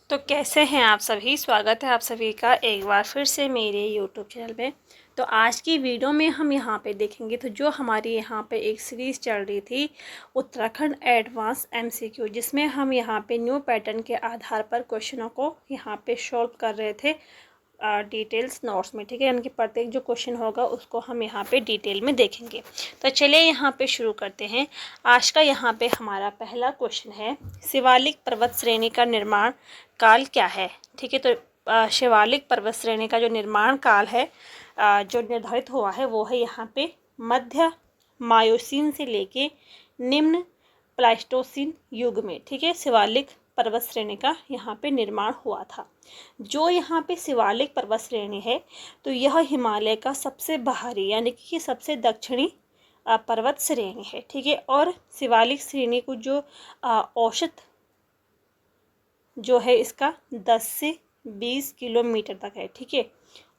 तो कैसे हैं आप सभी। स्वागत है आप सभी का एक बार फिर से मेरे यूट्यूब चैनल में। तो आज की वीडियो में हम यहाँ पे देखेंगे तो जो हमारी यहाँ पे एक सीरीज़ चल रही थी उत्तराखंड एडवांस एमसीक्यू, जिसमें हम यहाँ पे न्यू पैटर्न के आधार पर क्वेश्चनों को यहाँ पे सॉल्व कर रहे थे डिटेल्स नोट्स में। ठीक है, यानी कि प्रत्येक जो क्वेश्चन होगा उसको हम यहाँ पे डिटेल में देखेंगे। तो चलिए यहाँ पे शुरू करते हैं। आज का यहाँ पे हमारा पहला क्वेश्चन है, शिवालिक पर्वत श्रेणी का निर्माण काल क्या है। ठीक है, तो शिवालिक पर्वत श्रेणी का जो निर्माण काल है जो निर्धारित हुआ है वो है यहाँ पे मध्य मायोसीन से लेके निम्न प्लाइस्टोसीन युग में। ठीक है, शिवालिक पर्वत श्रेणी का यहाँ पे निर्माण हुआ था। जो यहाँ पे शिवालिक पर्वत श्रेणी है तो यह हिमालय का सबसे बाहरी यानी कि सबसे दक्षिणी पर्वत श्रेणी है। ठीक है, और शिवालिक श्रेणी को जो औसत जो है इसका 10 से 20 किलोमीटर तक है। ठीक है,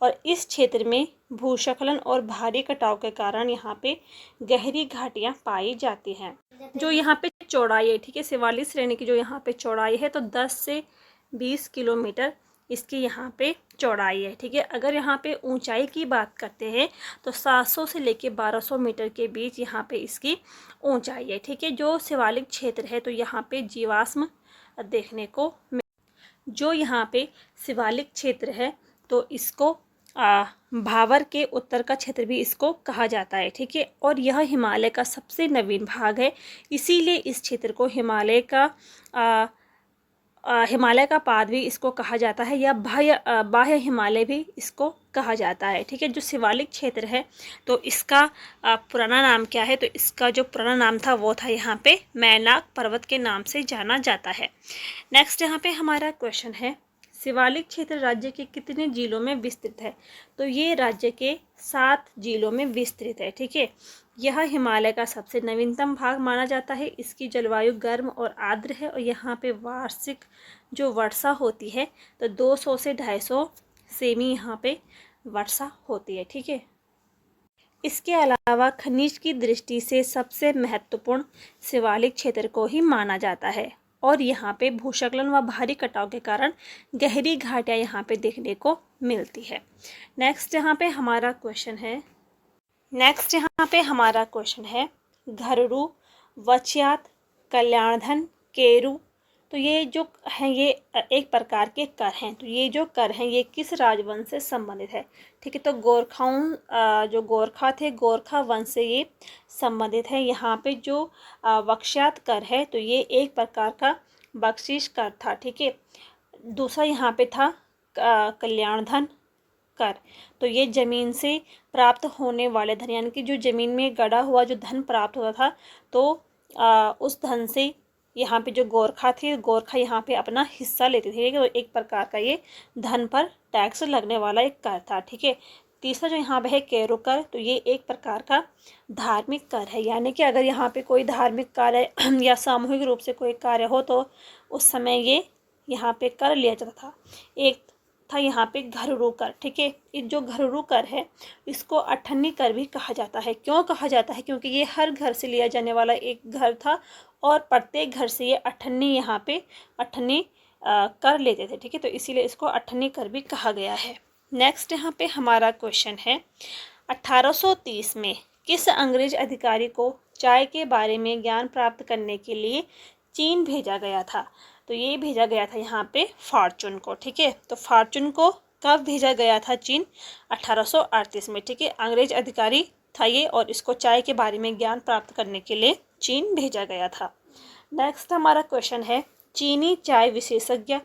और इस क्षेत्र में भूस्खलन और भारी कटाव के कारण यहाँ पे गहरी घाटियाँ पाई जाती हैं। जो यहाँ पे चौड़ाई है, ठीक है, शिवालिक श्रेणी की जो यहाँ पे चौड़ाई है तो 10 से 20 किलोमीटर इसकी यहाँ पे चौड़ाई है। ठीक है, अगर यहाँ पे ऊंचाई की बात करते हैं तो 700 से लेके 1200 मीटर के बीच यहाँ पे इसकी ऊंचाई है। ठीक है, जो शिवालिक क्षेत्र है तो यहाँ पे जीवाश्म देखने को जो यहाँ पे शिवालिक क्षेत्र है तो इसको भावर के उत्तर का क्षेत्र भी इसको कहा जाता है। ठीक है, और यह हिमालय का सबसे नवीन भाग है, इसीलिए इस क्षेत्र को हिमालय का पाद भी इसको कहा जाता है, या बाह्य हिमालय भी इसको कहा जाता है। ठीक है, जो शिवालिक क्षेत्र है तो इसका पुराना नाम क्या है, तो इसका जो पुराना नाम था वो था यहाँ पे मैनाक पर्वत के नाम से जाना जाता है। नेक्स्ट यहाँ पे हमारा क्वेश्चन है, शिवालिक क्षेत्र राज्य के कितने जिलों में विस्तृत है। तो ये राज्य के 7 जिलों में विस्तृत है। ठीक है, यह हिमालय का सबसे नवीनतम भाग माना जाता है। इसकी जलवायु गर्म और आर्द्र है और यहाँ पे वार्षिक जो वर्षा होती है तो 200 से 250 सेमी यहाँ पे वर्षा होती है। ठीक है, इसके अलावा खनिज की दृष्टि से सबसे महत्वपूर्ण शिवालिक क्षेत्र को ही माना जाता है और यहाँ पे भूस्खलन व भारी कटाव के कारण गहरी घाटियाँ यहाँ पे देखने को मिलती है। नेक्स्ट यहाँ पे हमारा क्वेश्चन है घररू, वच्यात, कल्याणधन, केरू। तो ये जो हैं ये एक प्रकार के कर हैं। तो ये जो कर हैं ये किस राजवंश से संबंधित है। ठीक है, तो जो गोरखा थे गोरखा वंश से ये संबंधित है। यहाँ पे जो वक्ष्यात कर है तो ये एक प्रकार का बख्शीश कर था। ठीक है, दूसरा यहाँ पे था कल्याणधन कर, तो ये ज़मीन से प्राप्त होने वाले धन, यानी कि जो ज़मीन में गड़ा हुआ जो धन प्राप्त होता था तो उस धन से यहाँ पे जो गोरखा यहाँ पे अपना हिस्सा लेते थे। तो एक प्रकार का ये धन पर टैक्स लगने वाला एक कर था। ठीक है, तीसरा जो यहाँ पे है केरू कर, तो ये एक प्रकार का धार्मिक कर है, यानी कि अगर यहाँ पे कोई धार्मिक कार्य या सामूहिक रूप से कोई कार्य हो तो उस समय ये यहाँ पे कर लिया जाता था। एक था यहाँ पे घरेलू कर। ठीक है, ये जो घरेलू कर है इसको अठन्नी कर भी कहा जाता है। क्यों कहा जाता है, क्योंकि ये हर घर से लिया जाने वाला एक घर था और प्रत्येक घर से ये अठन्नी यहाँ पे अठन्नी कर लेते थे। ठीक है, तो इसीलिए इसको अठन्नी कर भी कहा गया है। नेक्स्ट यहाँ पे हमारा क्वेश्चन है, 1830 में किस अंग्रेज अधिकारी को चाय के बारे में ज्ञान प्राप्त करने के लिए चीन भेजा गया था। तो ये भेजा गया था यहाँ पे फॉर्चून को। ठीक है, तो फॉर्चून को कब भेजा गया था चीन, 1838 में। ठीक है, अंग्रेज अधिकारी था ये और इसको चाय के बारे में ज्ञान प्राप्त करने के लिए चीन भेजा गया था। नेक्स्ट हमारा क्वेश्चन है, चीनी चाय विशेषज्ञ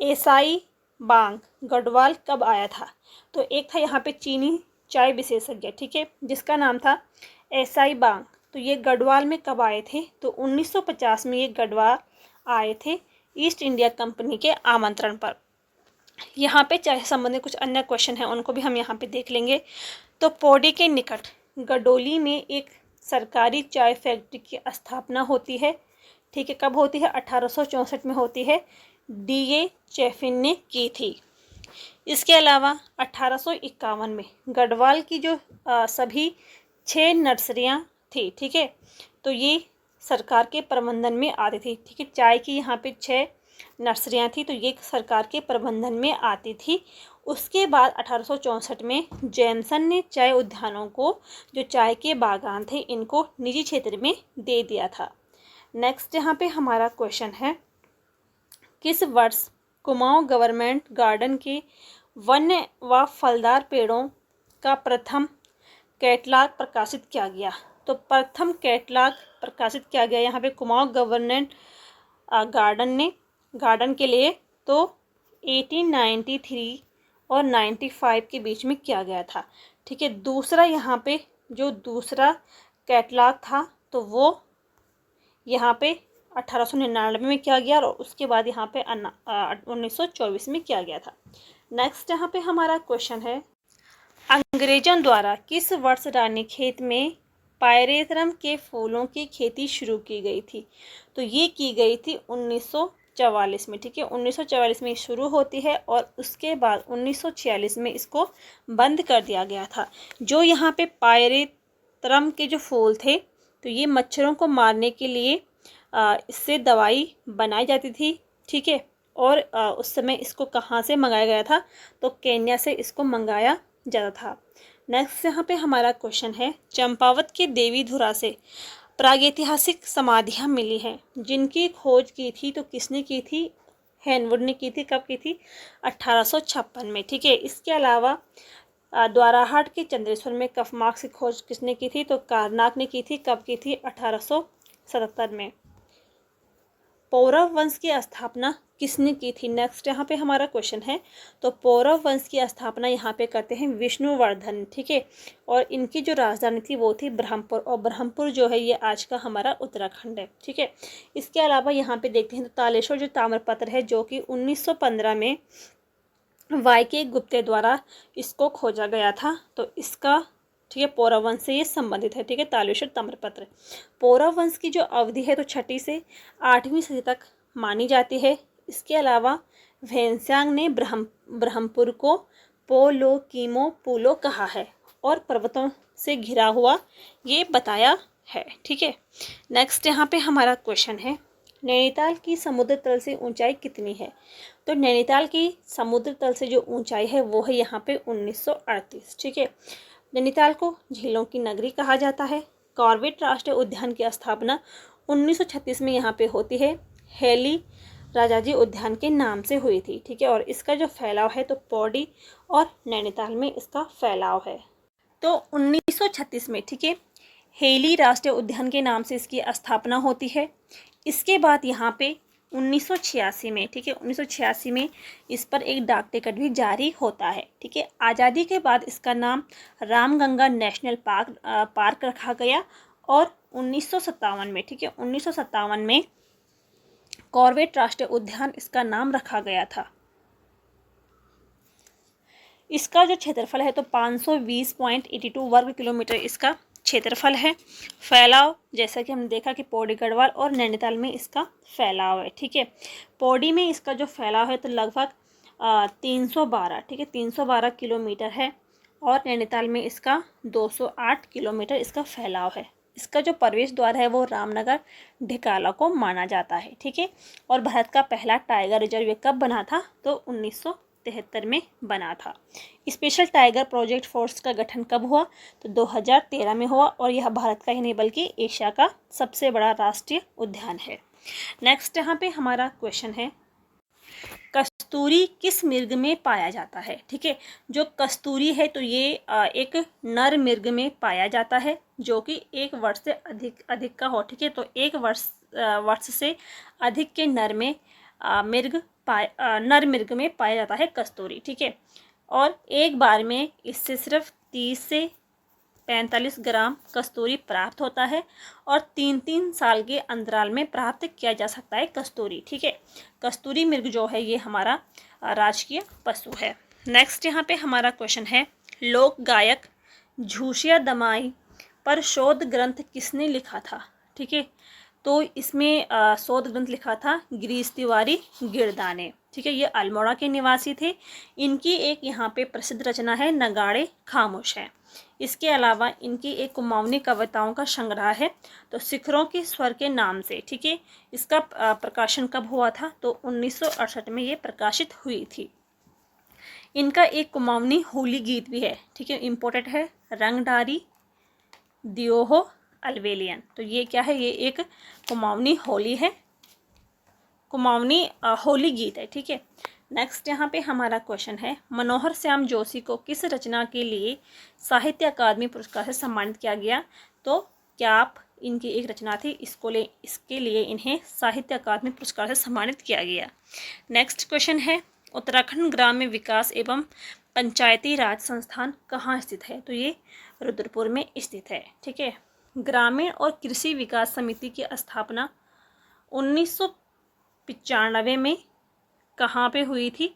एसाई बांग गढ़वाल कब आया था। तो एक था यहाँ पे चीनी चाय विशेषज्ञ, ठीक है, जिसका नाम था एसाई बांग। तो ये गढ़वाल में कब आए थे, तो 1950 में ये गढ़वाल आए थे ईस्ट इंडिया कंपनी के आमंत्रण पर। यहाँ पे चाय संबंधित कुछ अन्य क्वेश्चन हैं, उनको भी हम यहाँ पे देख लेंगे। तो पौड़ी के निकट गडोली में एक सरकारी चाय फैक्ट्री की स्थापना होती है। ठीक है, कब होती है, 1864 में होती है, डीए चैफिन ने की थी। इसके अलावा 1851 में गढ़वाल की जो सभी 6 नर्सरियाँ थी, ठीक है, तो ये सरकार के प्रबंधन में आती थी। ठीक है, चाय की यहाँ पे 6 नर्सरियाँ थी, तो ये सरकार के प्रबंधन में आती थी। उसके बाद 1864 में जैमसन ने चाय उद्यानों को, जो चाय के बागान थे, इनको निजी क्षेत्र में दे दिया था। नेक्स्ट यहाँ पे हमारा क्वेश्चन है, किस वर्ष कुमाऊं गवर्नमेंट गार्डन के वन्य व फलदार पेड़ों का प्रथम कैटलॉग प्रकाशित किया गया? तो प्रथम कैटलॉग प्रकाशित किया गया यहाँ पे कुमाऊं गवर्नमेंट गार्डन के लिए तो 1893 और 95 के बीच में किया गया था। ठीक है, दूसरा यहाँ पे जो दूसरा कैटलॉग था तो वो यहाँ पे 1899 में किया गया और उसके बाद यहाँ पे 1924 में किया गया था। नेक्स्ट यहाँ पे हमारा क्वेश्चन है, अंग्रेजों द्वारा किस वर्ष रानीखेत में पायरेथरम के फूलों की खेती शुरू की गई थी? तो ये की गई थी 1944 में। ठीक है, 1944 में शुरू होती है और उसके बाद 1946 में इसको बंद कर दिया गया था। जो यहाँ पे पायरेथरम के जो फूल थे तो ये मच्छरों को मारने के लिए इससे दवाई बनाई जाती थी। ठीक है, और उस समय इसको कहाँ से मंगाया गया था? तो केन्या से इसको मंगाया जाता था। नेक्स्ट यहाँ पे हमारा क्वेश्चन है, चंपावत के देवीधुरा से प्रागैतिहासिक समाधियाँ मिली हैं, जिनकी खोज की थी तो किसने की थी? हेनवुड ने की थी। कब की थी? 1856 में। ठीक है, इसके अलावा द्वाराहाट के चंद्रेश्वर में कफमार्क की खोज किसने की थी? तो कारनाक ने की थी। कब की थी? 1877 में। पौरव वंश की स्थापना किसने की थी? नेक्स्ट यहाँ पे हमारा क्वेश्चन है, तो पौरव वंश की स्थापना यहाँ पे करते हैं विष्णुवर्धन। ठीक है, और इनकी जो राजधानी थी वो थी ब्रह्मपुर, और ब्रह्मपुर जो है ये आज का हमारा उत्तराखंड है। ठीक है, इसके अलावा यहाँ पे देखते हैं तो तालेश्वर जो ताम्रपत्र है, जो कि 1915 में वाईके गुप्ते द्वारा इसको खोजा गया था, तो इसका ठीक है पौरव वंश से ये संबंधित है। ठीक है, तालेश्वर ताम्रपत्र। पौरव वंश की जो अवधि है तो 6वीं से 8वीं सदी तक मानी जाती है। इसके अलावा भेनसांग ने ब्रह्मपुर को पोलो कीमो पुलो कहा है और पर्वतों से घिरा हुआ ये बताया है। ठीक है, नेक्स्ट यहाँ पे हमारा क्वेश्चन है, नैनीताल की समुद्र तल से ऊंचाई कितनी है? तो नैनीताल की समुद्र तल से जो ऊंचाई है वो है यहाँ पे 1938। ठीक है, नैनीताल को झीलों की नगरी कहा जाता है। कॉर्बेट राष्ट्रीय उद्यान की स्थापना 1936 में यहाँ पे होती है। हेली राजाजी उद्यान के नाम से हुई थी। ठीक है, और इसका जो फैलाव है तो पौड़ी और नैनीताल में इसका फैलाव है। तो 1936 में ठीक है हेली राष्ट्रीय उद्यान के नाम से इसकी स्थापना होती है। इसके बाद यहाँ पे 1986 में ठीक है 1986 में इस पर एक डाक टिकट भी जारी होता है। ठीक है, आज़ादी के बाद इसका नाम रामगंगा नेशनल पार्क रखा गया और 1957 में ठीक है 1957 में कॉर्बेट राष्ट्रीय उद्यान इसका नाम रखा गया था। इसका जो क्षेत्रफल है तो 520.82 वर्ग किलोमीटर इसका क्षेत्रफल है। फैलाव जैसा कि हमने देखा कि पौड़ी गढ़वाल और नैनीताल में इसका फैलाव है। ठीक है, पौड़ी में इसका जो फैलाव है तो लगभग 312 ठीक है 312 किलोमीटर है और नैनीताल में इसका 208 किलोमीटर इसका फैलाव है। इसका जो प्रवेश द्वार है वो रामनगर ढिकाला को माना जाता है। ठीक है, और भारत का पहला टाइगर रिजर्व कब बना था? तो 1973 में बना था। स्पेशल टाइगर प्रोजेक्ट फोर्स का गठन कब हुआ? तो 2013 में हुआ और यह भारत का ही नहीं बल्कि एशिया का सबसे बड़ा राष्ट्रीय उद्यान है। नेक्स्ट यहाँ पे हमारा क्वेश्चन है, कस्तूरी किस मिर्ग में पाया जाता है? ठीक है, जो कस्तूरी है तो ये एक नर मिर्ग में पाया जाता है जो कि 1 वर्ष से अधिक का हो। ठीक है, तो 1 वर्ष से अधिक के नर मिर्ग में पाया जाता है कस्तूरी। ठीक है, और एक बार में इससे सिर्फ 30 से 45 ग्राम कस्तूरी प्राप्त होता है और 3-3 साल के अंतराल में प्राप्त किया जा सकता है कस्तूरी। ठीक है, कस्तूरी मृग जो है ये हमारा राजकीय पशु है। नेक्स्ट यहाँ पे हमारा क्वेश्चन है, लोक गायक झूसिया दमाई पर शोध ग्रंथ किसने लिखा था? ठीक है, तो इसमें शोध ग्रंथ लिखा था गिरीश तिवारी गिरदा ने। ठीक है, ये अल्मोड़ा के निवासी थे। इनकी एक यहाँ पे प्रसिद्ध रचना है नगाड़े खामोश है। इसके अलावा इनकी एक कुमाऊनी कविताओं का संग्रह है, तो शिखरों के स्वर के नाम से। ठीक है, इसका प्रकाशन कब हुआ था? तो 1968 में ये प्रकाशित हुई थी। इनका एक कुमाऊनी होली गीत भी है। ठीक है, इम्पोर्टेंट है, रंगडारी दियोहो अलवेलियन। तो ये क्या है? ये एक कुमाऊनी होली है, कुमाऊनी होली गीत है। ठीक है, नेक्स्ट यहाँ पे हमारा क्वेश्चन है, मनोहर श्याम जोशी को किस रचना के लिए साहित्य अकादमी पुरस्कार से सम्मानित किया गया? तो क्या आप इनकी एक रचना थी, इसके लिए इन्हें साहित्य अकादमी पुरस्कार से सम्मानित किया गया। नेक्स्ट क्वेश्चन है, उत्तराखंड ग्राम्य विकास एवं पंचायती राज संस्थान कहाँ स्थित है? तो ये रुद्रपुर में स्थित है। ठीक है, ग्रामीण और कृषि विकास समिति की स्थापना 1995 में कहाँ पे हुई थी?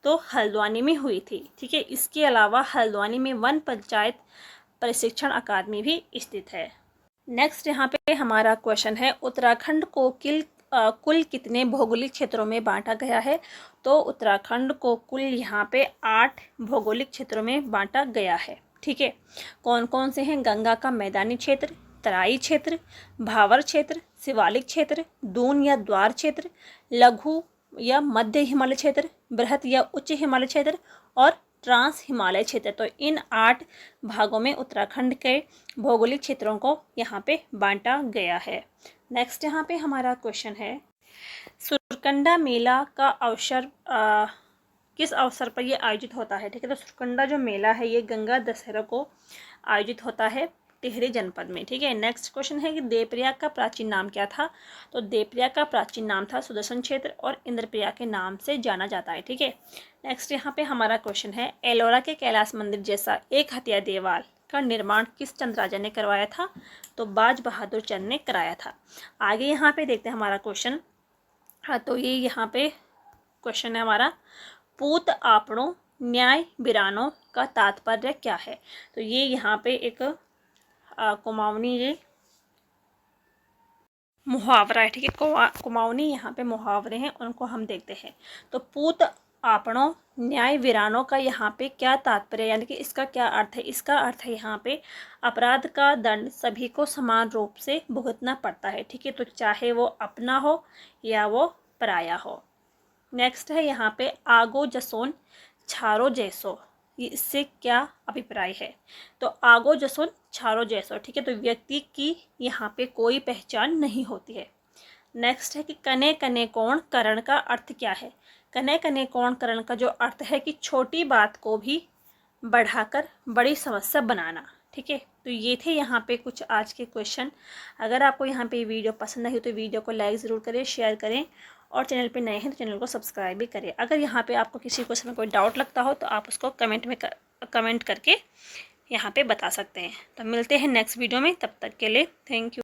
तो हल्द्वानी में हुई थी। ठीक है, इसके अलावा हल्द्वानी में वन पंचायत प्रशिक्षण अकादमी भी स्थित है। नेक्स्ट यहाँ पे हमारा क्वेश्चन है, उत्तराखंड को कुल कितने भौगोलिक क्षेत्रों में बांटा गया है? तो उत्तराखंड को कुल यहाँ पे 8 भौगोलिक क्षेत्रों में बांटा गया है। ठीक है, कौन कौन से हैं? गंगा का मैदानी क्षेत्र, तराई क्षेत्र, भावर क्षेत्र, शिवालिक क्षेत्र, दून या द्वार क्षेत्र, लघु या मध्य हिमालय क्षेत्र, बृहत या उच्च हिमालय क्षेत्र और ट्रांस हिमालय क्षेत्र। तो इन 8 भागों में उत्तराखंड के भौगोलिक क्षेत्रों को यहाँ पे बांटा गया है। नेक्स्ट यहाँ पे हमारा क्वेश्चन है, सुरकंडा मेला का अवसर किस अवसर पर ये आयोजित होता है? ठीक है, तो सुरकंडा जो मेला है ये गंगा दशहरा को आयोजित होता है टिहरी जनपद में। ठीक है, नेक्स्ट क्वेश्चन है कि देवप्रयाग का प्राचीन नाम क्या था? तो देवप्रयाग का प्राचीन नाम था सुदर्शन क्षेत्र और इंद्रप्रयाग के नाम से जाना जाता है। ठीक है, नेक्स्ट यहाँ पे हमारा क्वेश्चन है, एलोरा के कैलाश मंदिर जैसा एक हथिया देवाल का निर्माण किस चंद राजा ने करवाया था? तो बाज बहादुर चंद ने कराया था। आगे यहाँ पे देखते हैं हमारा क्वेश्चन। हाँ, तो ये यहाँ पे क्वेश्चन है हमारा, पूत आपणों न्याय बिरानों का तात्पर्य क्या है? तो ये यहाँ पे एक कुमाऊनी ये मुहावरा है। ठीक है, कुमाऊनी यहाँ पे मुहावरे हैं, उनको हम देखते हैं। तो पूत आपणों न्याय वीरानों का यहाँ पे क्या तात्पर्य, यानी कि इसका क्या अर्थ है? इसका अर्थ है यहाँ पे अपराध का दंड सभी को समान रूप से भुगतना पड़ता है। ठीक है, तो चाहे वो अपना हो या वो पराया हो। नेक्स्ट है यहाँ पे, आगो जसोन छारो जैसो, ये इससे क्या अभिप्राय है? तो आगो जसोन छारो जैसो। ठीक है, तो व्यक्ति की यहाँ पे कोई पहचान नहीं होती है। नेक्स्ट है कि कने कने कोण करण का अर्थ क्या है? कने कने कोण करण का जो अर्थ है कि छोटी बात को भी बढ़ाकर बड़ी समस्या बनाना। ठीक है, तो ये थे यहाँ पे कुछ आज के क्वेश्चन। अगर आपको यहाँ पे वीडियो पसंद आई हो तो वीडियो को लाइक ज़रूर करें, शेयर करें और चैनल पे नए हैं तो चैनल को सब्सक्राइब भी करें। अगर यहाँ पे आपको किसी क्वेश्चन में कोई डाउट लगता हो तो आप उसको कमेंट करके यहाँ पे बता सकते हैं। तो मिलते हैं नेक्स्ट वीडियो में, तब तक के लिए थैंक यू।